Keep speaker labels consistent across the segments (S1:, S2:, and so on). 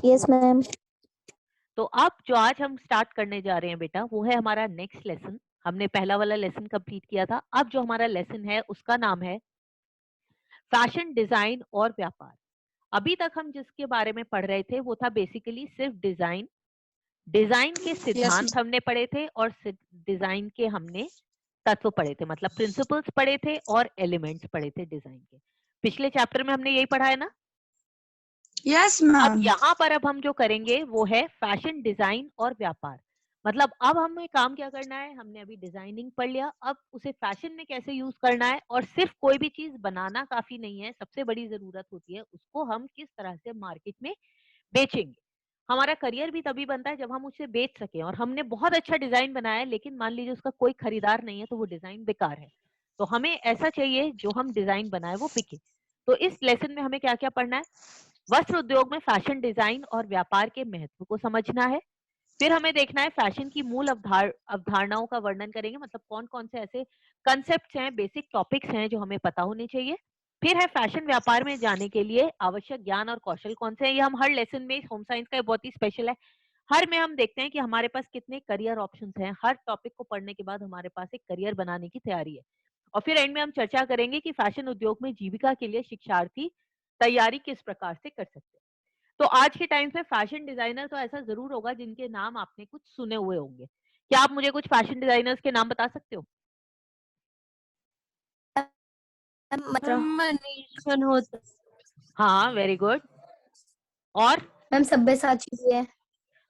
S1: Yes ma'am.
S2: तो अब जो आज हम स्टार्ट करने जा रहे हैं बेटा, वो है हमारा नेक्स्ट लेसन। हमने पहला वाला लेसन कंप्लीट किया था। अब जो हमारा लेसन है उसका नाम है फैशन डिजाइन और व्यापार। अभी तक हम जिसके बारे में पढ़ रहे थे वो था बेसिकली सिर्फ डिजाइन। डिजाइन के
S3: यस
S2: सिद्धांत हमने पढ़े थे और डिजाइन के हमने तत्व पढ़े थे, मतलब प्रिंसिपल्स पढ़े थे और एलिमेंट्स पढ़े थे डिजाइन के। पिछले चैप्टर में हमने यही पढ़ा है ना।
S3: यस
S2: अब
S3: मैम।
S2: यहाँ पर अब हम जो करेंगे वो है फैशन डिजाइन और व्यापार। मतलब अब हमें काम क्या करना है, हमने अभी डिजाइनिंग पढ़ लिया, अब उसे फैशन में कैसे यूज करना है। और सिर्फ कोई भी चीज बनाना काफी नहीं है, सबसे बड़ी जरूरत होती है उसको हम किस तरह से मार्केट में बेचेंगे। हमारा करियर भी तभी बनता है जब हम उसे बेच सकें। और हमने बहुत अच्छा डिजाइन बनाया है लेकिन मान लीजिए उसका कोई खरीदार नहीं है तो वो डिजाइन बेकार है। तो हमें ऐसा चाहिए जो हम डिजाइन बनाए वो बिके। तो इस लेसन में हमें क्या क्या पढ़ना है, वस्त्र उद्योग में फैशन डिजाइन और व्यापार के महत्व को समझना है। फिर हमें देखना है फैशन की मूल अवधारणाओं का वर्णन करेंगे, मतलब कौन कौन से ऐसे कंसेप्ट्स हैं, बेसिक टॉपिक्स हैं जो हमें पता होने चाहिए। फिर है फैशन व्यापार में जाने के लिए आवश्यक ज्ञान और कौशल कौन से हैं। ये हम हर लेसन में, होम साइंस का बहुत ही स्पेशल है, हर में हम देखते हैं कि हमारे पास कितने करियर ऑप्शंस हैं। हर टॉपिक को पढ़ने के बाद हमारे पास एक करियर बनाने की तैयारी है। और फिर एंड में हम चर्चा करेंगे कि फैशन उद्योग में जीविका के लिए शिक्षार्थी तैयारी किस प्रकार से कर सकते हैं। तो आज के टाइम पे फैशन डिजाइनर तो ऐसा जरूर होगा जिनके नाम आपने कुछ सुने हुए होंगे। क्या आप मुझे कुछ फैशन डिजाइनर्स के नाम बता सकते हो?
S1: मनीष मल्होत्रा।
S2: हाँ, वेरी गुड। और
S1: मैम सब्यसाची भी है।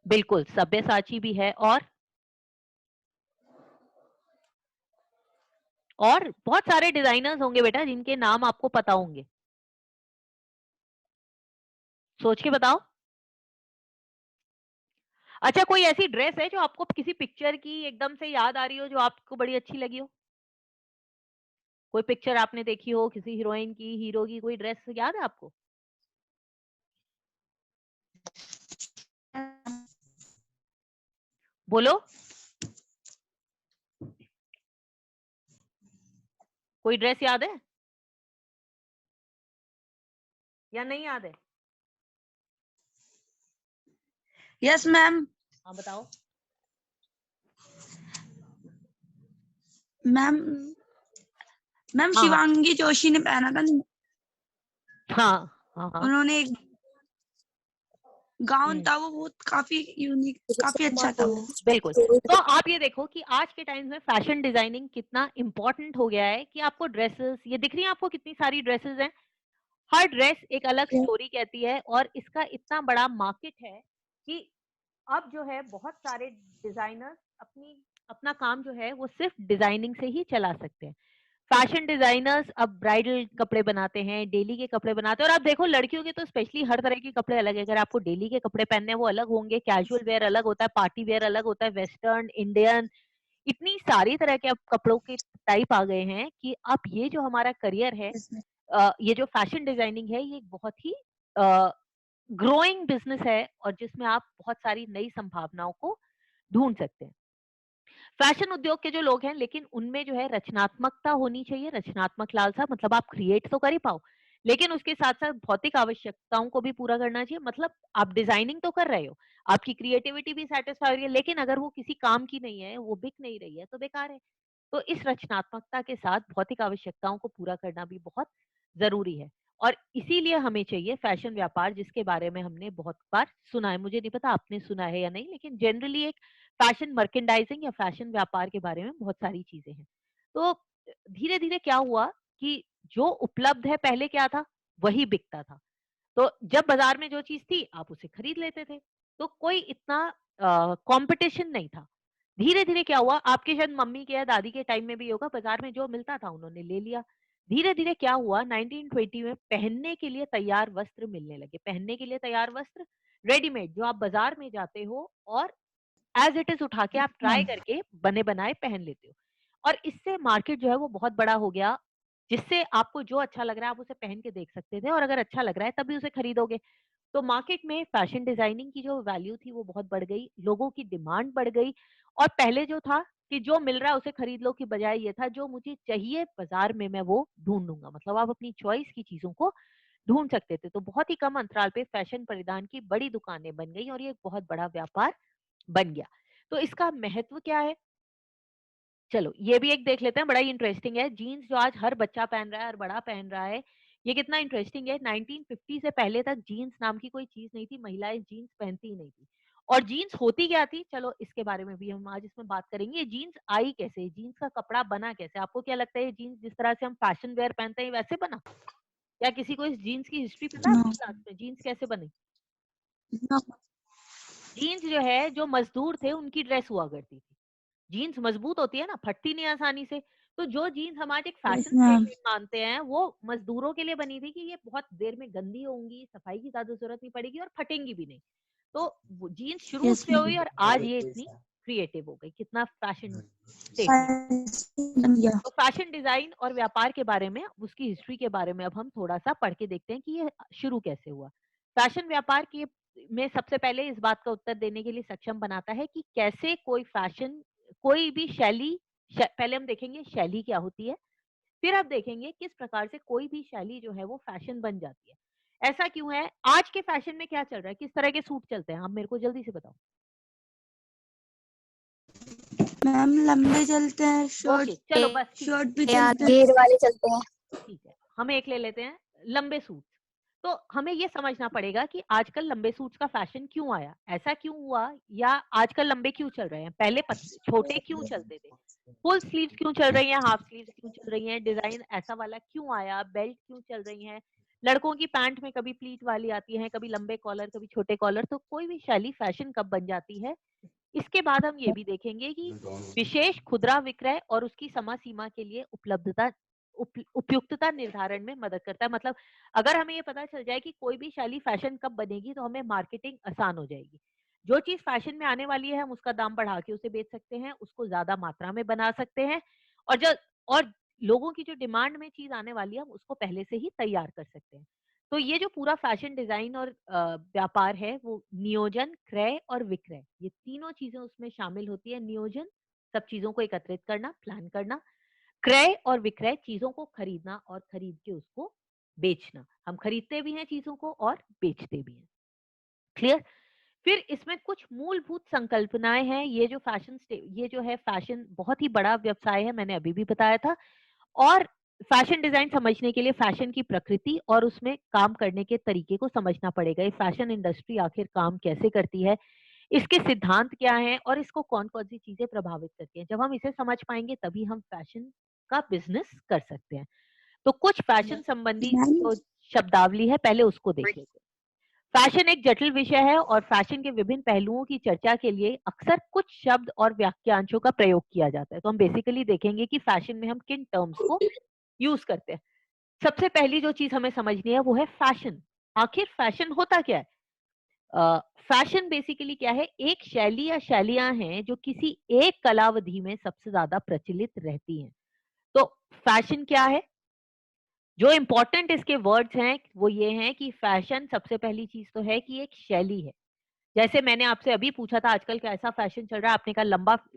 S2: बिल्कुल, सब्यसाची भी है। और बहुत सारे डिजाइनर्स होंगे बेटा जिनके नाम आपको पता होंगे, सोच के बताओ। अच्छा, कोई ऐसी ड्रेस है जो आपको किसी पिक्चर की एकदम से याद आ रही हो, जो आपको बड़ी अच्छी लगी हो? कोई पिक्चर आपने देखी हो, किसी हीरोइन की, हीरो की कोई ड्रेस याद है आपको? बोलो, कोई ड्रेस याद है या नहीं याद है?
S3: Yes ma'am.
S2: हाँ बताओ।
S3: मैम मैम
S2: हाँ हाँ
S3: शिवांगी जोशी ने पहना था।
S2: हाँ हाँ हाँ।
S3: उन्होंने एक गाउन
S2: हम्म,
S3: था, वो बहुत काफी यूनिक, काफी अच्छा था वो।
S2: बिल्कुल। तो आप ये देखो कि आज के टाइम में फैशन डिजाइनिंग कितना इंपॉर्टेंट हो गया है कि आपको ड्रेसेस, ये दिख रही है आपको कितनी सारी ड्रेसेस हैं। हर ड्रेस एक अलग स्टोरी कहती है और इसका इतना बड़ा मार्केट है कि अब जो है बहुत सारे डिजाइनर्स अपना काम जो है वो सिर्फ डिजाइनिंग से ही चला सकते हैं। फैशन डिजाइनर्स अब ब्राइडल कपड़े बनाते हैं, डेली के कपड़े बनाते हैं। और आप देखो लड़कियों के तो स्पेशली हर तरह के कपड़े अलग है। अगर आपको डेली के कपड़े पहनने हैं वो अलग होंगे, कैजुअल वेयर अलग होता है, पार्टी वेयर अलग होता है, वेस्टर्न, इंडियन, इतनी सारी तरह के अब कपड़ों के टाइप आ गए हैं कि अब ये जो हमारा करियर है, ये जो फैशन डिजाइनिंग है, ये एक बहुत ही ग्रोइंग बिजनेस है और जिसमें आप बहुत सारी नई संभावनाओं को ढूंढ सकते हैं। फैशन उद्योग के जो लोग हैं, लेकिन उनमें जो है रचनात्मकता होनी चाहिए, रचनात्मक लालसा, मतलब आप क्रिएट तो कर ही पाओ लेकिन उसके साथ साथ भौतिक आवश्यकताओं को भी पूरा करना चाहिए। मतलब आप डिजाइनिंग तो कर रहे हो, आपकी क्रिएटिविटी भी सेटिस्फाई हो रही है, लेकिन अगर वो किसी काम की नहीं है, वो बिक नहीं रही है, तो बेकार है। तो इस रचनात्मकता के साथ भौतिक आवश्यकताओं को पूरा करना भी बहुत जरूरी है। और इसीलिए हमें चाहिए फैशन व्यापार, जिसके बारे में हमने बहुत बार सुना है। मुझे नहीं पता आपने सुना है या नहीं, लेकिन जनरली एक फैशन मर्केंडाइजिंग या फैशन व्यापार के बारे में बहुत सारी चीजें हैं। तो धीरे धीरे क्या हुआ कि जो उपलब्ध है, पहले क्या था, वही बिकता था। तो जब बाजार में जो चीज थी आप उसे खरीद लेते थे, तो कोई इतना कंपटीशन नहीं था। धीरे धीरे क्या हुआ, आपके शायद मम्मी के या दादी के टाइम में भी होगा, बाजार में जो मिलता था उन्होंने ले लिया। धीरे धीरे क्या हुआ, 1920 में पहनने के लिए तैयार वस्त्र मिलने लगे। पहनने के लिए तैयार वस्त्र रेडीमेड, जो आप बाजार में जाते हो और एज इट इज उठा के आप ट्राई करके बने बनाए पहन लेते हो। और इससे मार्केट जो है वो बहुत बड़ा हो गया, जिससे आपको जो अच्छा लग रहा है आप उसे पहन के देख सकते थे और अगर अच्छा लग रहा है तभी उसे खरीदोगे। तो मार्केट में फैशन डिजाइनिंग की जो वैल्यू थी वो बहुत बढ़ गई, लोगों की डिमांड बढ़ गई। और पहले जो था कि जो मिल रहा है उसे खरीद लो, की बजाय ये था जो मुझे चाहिए बाजार में मैं वो ढूंढ लूंगा। मतलब आप अपनी चॉइस की चीजों को ढूंढ सकते थे। तो बहुत ही कम अंतराल पे फैशन परिधान की बड़ी दुकानें बन गई और ये एक बहुत बड़ा व्यापार बन गया। तो इसका महत्व क्या है? चलो ये भी एक देख लेते हैं, बड़ा ही इंटरेस्टिंग है। जीन्स जो आज हर बच्चा पहन रहा है, हर बड़ा पहन रहा है, ये कितना इंटरेस्टिंग है। 1950 से पहले तक जीन्स नाम की कोई चीज नहीं थी, महिलाएं जीन्स पहनती ही नहीं थी। और जीन्स होती क्या थी, चलो इसके बारे में भी हम आज इसमें बात करेंगे। ये जीन्स आई कैसे, जीन्स का कपड़ा बना कैसे? आपको क्या लगता है ये जीन्स जिस तरह से हम फैशन वेयर पहनते हैं वैसे बना? या किसी को इस जीन्स की हिस्ट्री पता है
S3: नो
S2: आपकी क्लास में, जीन्स कैसे बनी?
S3: नो
S2: जीन्स जो है, जो मजदूर थे उनकी ड्रेस हुआ करती थी। जीन्स मजबूत होती है ना, फटती नहीं आसानी से। तो जो जीन्स हम आज एक
S3: यस
S2: फैशन
S3: मैम
S2: स्टेटमेंट मानते हैं, वो मजदूरों के लिए बनी थी कि ये बहुत देर में गंदी होंगी, सफाई की ज्यादा जरूरत नहीं पड़ेगी और फटेंगी भी नहीं। तो वो जीन्स शुरू
S3: यस
S2: उससे
S3: मैम
S2: हुई और आज ये इतनी क्रिएटिव हो गई। कितना फैशन स्टेटमेंट।
S3: बन गया
S2: तो फैशन डिजाइन और व्यापार के बारे में, उसकी हिस्ट्री के बारे में अब हम थोड़ा सा पढ़ के देखते हैं कि ये शुरू कैसे हुआ। फैशन व्यापार के में सबसे पहले इस बात का उत्तर देने के लिए सक्षम बनाता है कि कैसे कोई फैशन, कोई भी शैली, पहले हम देखेंगे शैली क्या होती है, फिर आप देखेंगे किस प्रकार से कोई भी शैली जो है वो फैशन बन जाती है। ऐसा क्यों है? आज के फैशन में क्या चल रहा है, किस तरह के सूट चलते हैं, आप मेरे को जल्दी से बताओ।
S3: मैम लंबे चलते हैं
S2: ओके चलो बस ठीक है,
S3: शर्ट भी
S1: या
S3: चलते हैं
S1: घेर वाले चलते हैं।
S2: ठीक है, हम एक ले लेते हैं लंबे सूट। तो हमें ये समझना पड़ेगा कि आजकल लंबे सूट्स का फैशन क्यों आया, ऐसा क्यों हुआ, या आजकल लंबे क्यों चल रहे हैं, पहले छोटे क्यों चलते थे, फुल स्लीव्स क्यों चल रही हैं, हाफ स्लीव्स क्यों चल रही हैं, डिजाइन ऐसा वाला क्यों आया, बेल्ट क्यों चल रही हैं, लड़कों की पैंट में कभी प्लीट वाली आती है, कभी लंबे कॉलर, कभी छोटे कॉलर। तो कोई भी शैली फैशन कब बन जाती है। इसके बाद हम ये भी देखेंगे कि विशेष खुदरा विक्रय और उसकी समय सीमा के लिए उपलब्धता, उपयुक्तता निर्धारण में मदद करता है। मतलब अगर हमें ये पता चल जाए कि कोई भी शैली फैशन कब बनेगी, तो हमें मार्केटिंग आसान हो जाएगी। जो चीज फैशन में आने वाली है, हम उसका दाम बढ़ा के उसे बेच सकते हैं, उसको ज्यादा मात्रा में बना सकते हैं, और और लोगों की जो डिमांड में चीज आने वाली है, हम उसको पहले से ही तैयार कर सकते हैं। तो ये जो पूरा फैशन डिजाइन और व्यापार है, वो नियोजन, क्रय और विक्रय, ये तीनों चीजें उसमें शामिल होती है। नियोजन, सब चीजों को एकत्रित करना, प्लान करना। क्रय और विक्रय, चीजों को खरीदना और खरीद के उसको बेचना। हम खरीदते भी हैं चीजों को और बेचते भी हैं। क्लियर? फिर इसमें कुछ मूलभूत संकल्पनाएं हैं। ये जो ये जो है फैशन बहुत ही बड़ा व्यवसाय है, मैंने अभी भी बताया था। और फैशन डिजाइन समझने के लिए फैशन की प्रकृति और उसमें काम करने के तरीके को समझना पड़ेगा। ये फैशन इंडस्ट्री आखिर काम कैसे करती है, इसके सिद्धांत क्या हैं और इसको कौन कौन सी चीजें प्रभावित करती हैं। जब हम इसे समझ पाएंगे तभी हम फैशन का बिजनेस कर सकते हैं। तो कुछ फैशन संबंधी
S3: मैम
S2: जो शब्दावली है, पहले उसको देख लेते हैं। फैशन एक जटिल विषय है और फैशन के विभिन्न पहलुओं की चर्चा के लिए अक्सर कुछ शब्द और वाक्यांशों का प्रयोग किया जाता है। तो हम बेसिकली देखेंगे कि फैशन में हम किन टर्म्स को यूज करते हैं। सबसे पहली जो चीज हमें समझनी है वो है फैशन। आखिर फैशन होता क्या है? फैशन बेसिकली क्या है? एक शैली या शैलियां हैं जो किसी एक कलावधि में सबसे ज्यादा प्रचलित रहती हैं। तो फैशन क्या है? जो इंपॉर्टेंट इसके वर्ड्स हैं वो ये हैं कि फैशन, सबसे पहली चीज तो है कि एक शैली है। जैसे मैंने आपसे अभी पूछा था आजकल कैसा फैशन चल रहा है, आपने कहा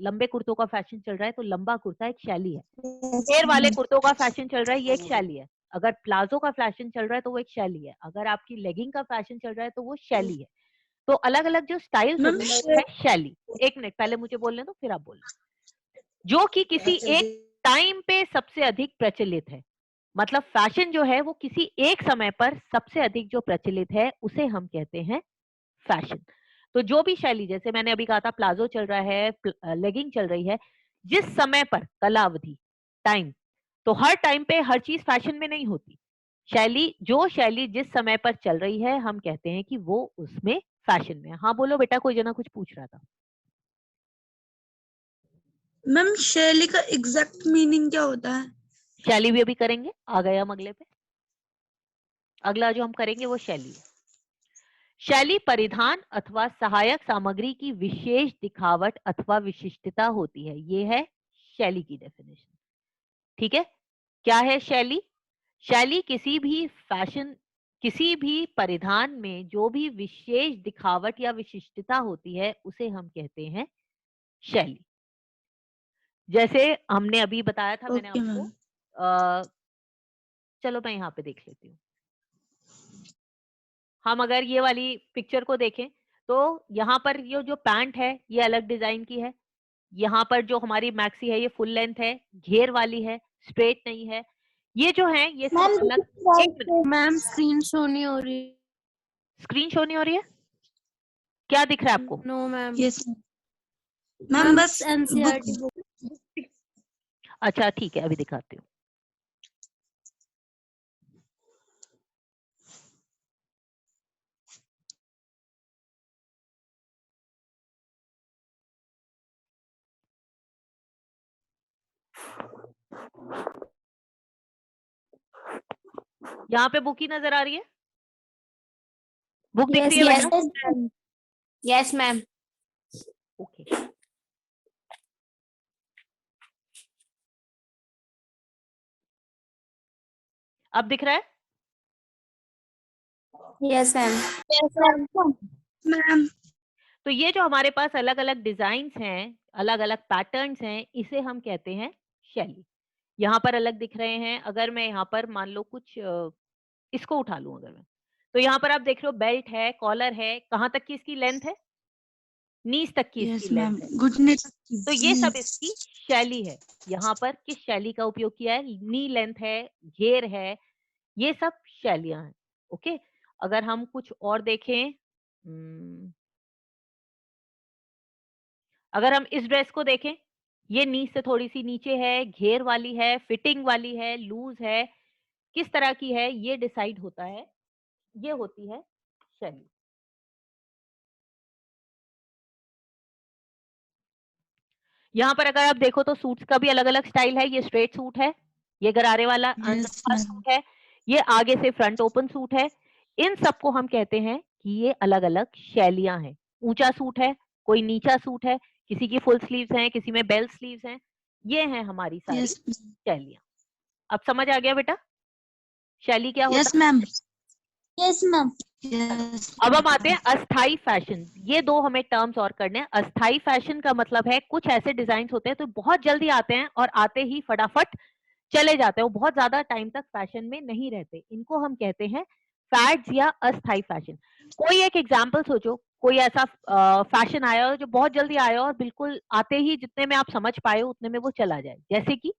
S2: लंबे कुर्तों का फैशन चल रहा है, तो लंबा कुर्ता एक शैली है। घेर वाले कुर्तों का फैशन चल रहा है, ये एक शैली है। अगर प्लाजो का फैशन चल रहा है तो वो एक शैली है। अगर आपकी लेगिंग का फैशन चल रहा है तो वो शैली है। तो अलग अलग जो स्टाइल्स
S3: मैम
S2: होते हैं वो है शैली। एक मिनट पहले मुझे बोलने दो, फिर आप बोलना। जो कि किसी एक टाइम पे सबसे अधिक प्रचलित है। मतलब फैशन जो है वो किसी एक समय पर सबसे अधिक जो प्रचलित है उसे हम कहते हैं फैशन। तो जो भी शैली, जैसे मैंने अभी कहा था प्लाजो चल रहा है, लेगिंग चल रही है, जिस समय पर, कलावधि, टाइम, तो हर टाइम पे हर चीज फैशन में नहीं होती। शैली जिस समय पर चल रही है, हम कहते हैं कि वो उसमें फैशन में है। हाँ बोलो बेटा, कोई जना कुछ पूछ रहा था।
S3: मैम शैली का एग्जैक्ट मीनिंग क्या होता है?
S2: शैली भी अभी करेंगे, आ गए हम अगले पे। अगला जो हम करेंगे वो शैली है। शैली परिधान अथवा सहायक सामग्री की विशेष दिखावट अथवा विशिष्टता होती है। ये है शैली की डेफिनेशन। ठीक है? क्या है शैली? शैली किसी भी परिधान में जो भी विशेष दिखावट या विशिष्टता होती है उसे हम कहते हैं शैली। जैसे हमने अभी बताया था, मैंने
S3: ओके
S2: आपको,
S3: मैम
S2: अ, चलो मैं यहाँ पे देख लेती हूँ। हम अगर ये वाली पिक्चर को देखें तो यहाँ पर ये जो पैंट है ये अलग डिजाइन की है, यहाँ पर जो हमारी मैक्सी है ये फुल लेंथ है, घेर वाली है, स्ट्रेट नहीं है। ये जो है ये सब अलग। एक मिनट,
S1: मैम स्क्रीन शो नहीं हो रही।
S2: स्क्रीन शो नहीं हो रही है? क्या दिख रहा है आपको?
S1: No ma'am.
S3: यस मैम, बस
S1: एनसीईआरटी
S3: बुक।
S1: बुक।
S2: अच्छा ठीक है, अभी दिखाती हूँ। यहाँ पे बुक ही नजर आ रही है? बुक दिख रही है बेटा?
S1: Yes ma'am.
S2: ओके, अब दिख रहा है?
S1: Yes ma'am.
S3: मैम
S2: तो ये जो हमारे पास अलग अलग डिजाइन्स हैं, अलग अलग पैटर्न्स हैं, इसे हम कहते हैं शैली। यहाँ पर अलग दिख रहे हैं। अगर मैं यहाँ पर मान लो कुछ इसको उठा लूं अगर मैं, तो यहाँ पर आप देख रहे हो बेल्ट है, कॉलर है, कहाँ तक की इसकी लेंथ है? नीज तक की इसकी
S3: यस मैम,
S2: लेंथ है।
S3: घुटने
S2: तो ये सब इसकी शैली है। यहाँ पर किस शैली का उपयोग किया है? नी लेंथ है, घेर है, ये सब शैलियां हैं। ओके, अगर हम कुछ और देखें, अगर हम इस ड्रेस को देखें, ये नी से थोड़ी सी नीचे है, घेर वाली है, फिटिंग वाली है, लूज है, किस तरह की है ये डिसाइड होता है, ये होती है शैली। यहाँ पर अगर आप देखो तो सूट्स का भी अलग अलग स्टाइल है। ये स्ट्रेट सूट है, ये गरारे वाला
S3: यस मैम,
S2: सूट है, ये आगे से फ्रंट ओपन सूट है। इन सबको हम कहते हैं कि ये अलग अलग शैलियां हैं। ऊंचा सूट है, कोई नीचा सूट है, किसी की फुल स्लीव्स हैं, किसी में बेल स्लीव्स हैं। ये हैं हमारी सारी
S3: यस
S2: शैलियां। अब समझ आ गया बेटा शैली क्या होता
S3: यस
S2: है?
S3: Ma'am,
S1: yes ma'am.
S3: यस।
S2: अब हम आते हैं अस्थाई फैशन। ये दो हमें टर्म्स और करने हैं। अस्थाई फैशन का मतलब है कुछ ऐसे डिजाइन होते हैं तो बहुत जल्दी आते हैं और आते ही फटाफट चले जाते हैं, वो बहुत ज्यादा टाइम तक फैशन में नहीं रहते। इनको हम कहते हैं फैड्स या अस्थाई फैशन। कोई एक एग्जांपल सोचो, कोई ऐसा फैशन आया हो जो बहुत जल्दी आया हो और बिल्कुल आते ही जितने में आप समझ पाए हो उतने में वो चला जाए। जैसे कि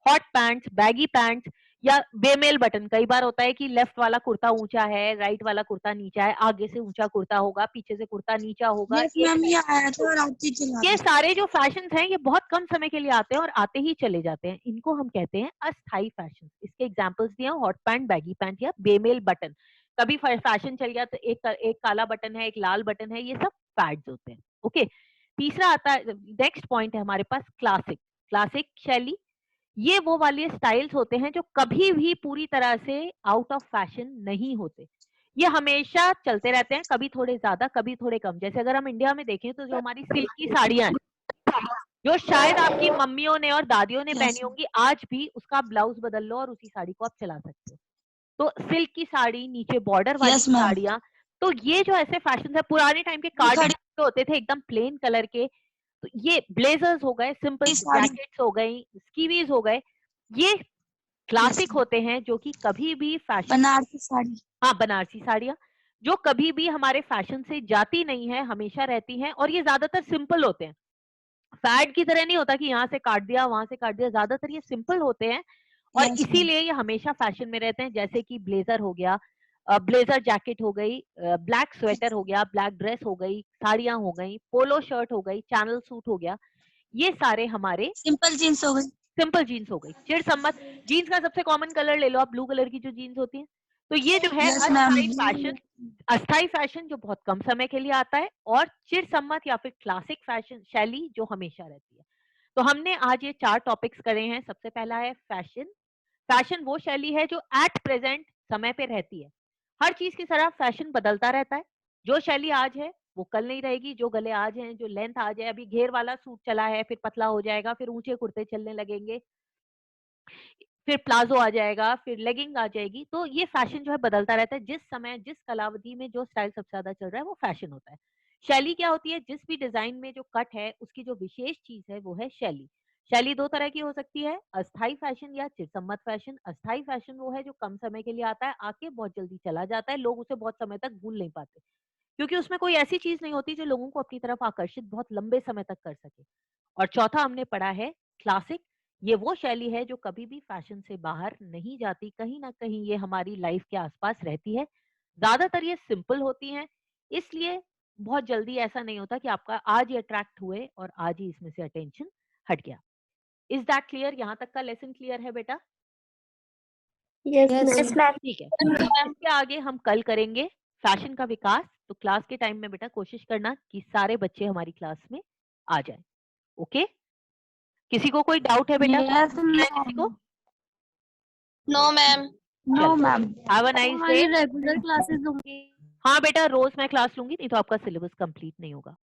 S2: हॉट पैंट्स, बैगी पैंट्स, या बेमेल बटन। कई बार होता है कि लेफ्ट वाला कुर्ता ऊंचा है, राइट वाला कुर्ता नीचा है, आगे से ऊंचा कुर्ता होगा, पीछे से कुर्ता नीचा होगा।
S3: यस
S2: एक
S3: मैम, ये आया था और आज ही चला
S2: ये
S3: गया।
S2: सारे जो फैशंस हैं ये बहुत कम समय के लिए आते हैं और आते ही चले जाते हैं। इनको हम कहते हैं अस्थाई फैशन। इसके एग्जांपल्स दिए हैं, हॉट पैंट, बैगी पैंट या बेमेल बटन। कभी फैशन चल गया तो एक काला बटन है, एक लाल बटन है, ये सब फैड्स होते हैं। ओके, तीसरा आता है, नेक्स्ट पॉइंट है हमारे पास क्लासिक। क्लासिक शैली, ये वो वाले स्टाइल्स होते हैं जो कभी भी पूरी तरह से आउट ऑफ फैशन नहीं होते। ये हमेशा चलते रहते हैं, कभी थोड़े ज्यादा कभी थोड़े कम। जैसे अगर हम इंडिया में देखें तो जो हमारी सिल्क की साड़ियां हैं, जो शायद आपकी मम्मियों ने और दादियों ने पहनी
S3: यस
S2: होंगी, आज भी उसका ब्लाउज बदल लो और उसी साड़ी को आप चला सकते हो। तो सिल्क की साड़ी, नीचे बॉर्डर वाली
S3: यस मैम,
S2: साड़ियां, तो ये जो ऐसे फैशन है, पुराने टाइम के कार्डिगन जो होते थे एकदम प्लेन कलर के, तो ये ब्लेजर्स हो गए, सिंपल
S3: साड़ी।
S2: जैकेट्स हो गई, स्कीवीज हो गए, ये
S3: यस
S2: क्लासिक होते हैं जो कि कभी भी फैशन,
S3: बनारसी साड़ी।
S2: हाँ बनारसी साड़ियाँ, जो कभी भी हमारे फैशन से जाती नहीं है, हमेशा रहती हैं। और ये ज्यादातर सिंपल होते हैं, फैड की तरह नहीं होता कि यहाँ से काट दिया वहां से काट दिया। ज्यादातर ये सिंपल होते हैं और
S3: यस मैम,
S2: इसीलिए ये हमेशा फैशन में रहते हैं। जैसे कि ब्लेजर हो गया, ब्लेजर जैकेट हो गई, ब्लैक स्वेटर हो गया, ब्लैक ड्रेस हो गई, साड़ियां हो गई, पोलो शर्ट हो गई, चैनल सूट हो गया, ये सारे हमारे
S3: सिंपल जींस हो गई।
S2: सिंपल जीन्स हो गई। चिड़ सम्मत जीन्स का सबसे कॉमन कलर ले लो आप, ब्लू कलर की जो जीन्स होती है। तो ये जो है
S3: यस मैम,
S2: अस्थाई फैशन, अस्थाई फैशन जो बहुत कम समय के लिए आता है, और चिड़ सम्मत या फिर क्लासिक फैशन शैली जो हमेशा रहती है। तो हमने आज ये 4 टॉपिक्स करे हैं। सबसे पहला है फैशन। फैशन वो शैली है जो एट प्रेजेंट समय पे रहती है। हर चीज की तरह फैशन बदलता रहता है। जो शैली आज है वो कल नहीं रहेगी। जो गले आज हैं, जो लेंथ आज है, अभी घेर वाला सूट चला है, फिर पतला हो जाएगा, फिर ऊंचे कुर्ते चलने लगेंगे, फिर प्लाजो आ जाएगा, फिर लेगिंग आ जाएगी। तो ये फैशन जो है बदलता रहता है। जिस समय, जिस कालावधि में जो स्टाइल सबसे ज्यादा चल रहा है वो फैशन होता है। शैली क्या होती है? जिस भी डिजाइन में जो कट है उसकी जो विशेष चीज है वो है शैली। शैली दो तरह की हो सकती है, अस्थाई फैशन या चिरसम्मत फैशन। अस्थाई फैशन वो है जो कम समय के लिए आता है, आके बहुत जल्दी चला जाता है, लोग उसे बहुत समय तक भूल नहीं पाते, क्योंकि उसमें कोई ऐसी चीज नहीं होती जो लोगों को अपनी तरफ आकर्षित बहुत लंबे समय तक कर सके। और चौथा हमने पढ़ा है क्लासिक। ये वो शैली है जो कभी भी फैशन से बाहर नहीं जाती, कहीं ना कहीं ये हमारी लाइफ के आसपास रहती है। ज्यादातर ये सिंपल होती हैं, इसलिए बहुत जल्दी ऐसा नहीं होता कि आपका आज ही अट्रैक्ट हुए और आज ही इसमें से अटेंशन हट गया। Is that clear? यहाँ तक का लेसन क्लियर है बेटा?
S1: Yes,
S3: Yes,
S1: ma'am.
S2: ठीक है, इसके आगे हम कल करेंगे फैशन का विकास। तो क्लास के टाइम में बेटा कोशिश करना कि सारे बच्चे हमारी क्लास में आ जाएं। ओके, किसी को कोई डाउट है बेटा?
S1: Yes,
S2: किसी को?
S1: ma'am.
S3: no ma'am.
S1: No,
S2: चलो,
S1: ma'am.
S2: Have a nice day.
S1: हमारी रेगुलर क्लासेस होंगी।
S2: हाँ बेटा, रोज मैं क्लास लूंगी, नहीं तो आपका सिलेबस कंप्लीट नहीं होगा।